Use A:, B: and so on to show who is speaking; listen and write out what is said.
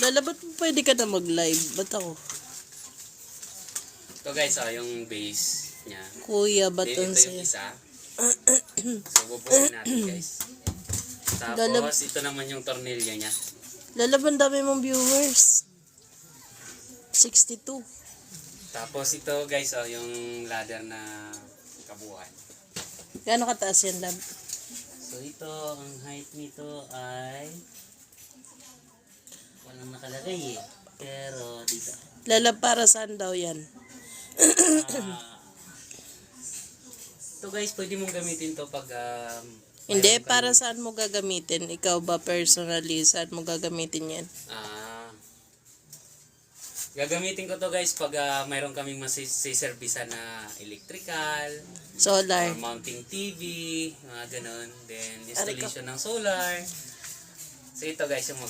A: Lala, ba't pwede ka na mag-live? Ba't ako?
B: Ito guys, yung base niya.
A: Kuya, ba't
B: Ito
A: ang
B: yung
A: saya?
B: isa. So, bubuhin natin guys. Tapos, ito naman yung tornilyo niya.
A: Lala, ang dami mong viewers. 62.
B: Tapos, ito guys, yung ladder na kabuuan.
A: Gaano kataas yan, lab?
B: So, ito, ang height nito ay walang nakalagay eh. Pero, dito.
A: Lala, para saan daw yan?
B: Ito guys, pwede mong gamitin to pag
A: Hindi, para saan mo gagamitin? Ikaw ba personally, saan mo gagamitin yan?
B: Gagamitin ko to guys pag mayroon kaming masiservisan na electrical,
A: Solar.
B: mounting TV, mga ganun. Then installation ng solar. So ito guys yung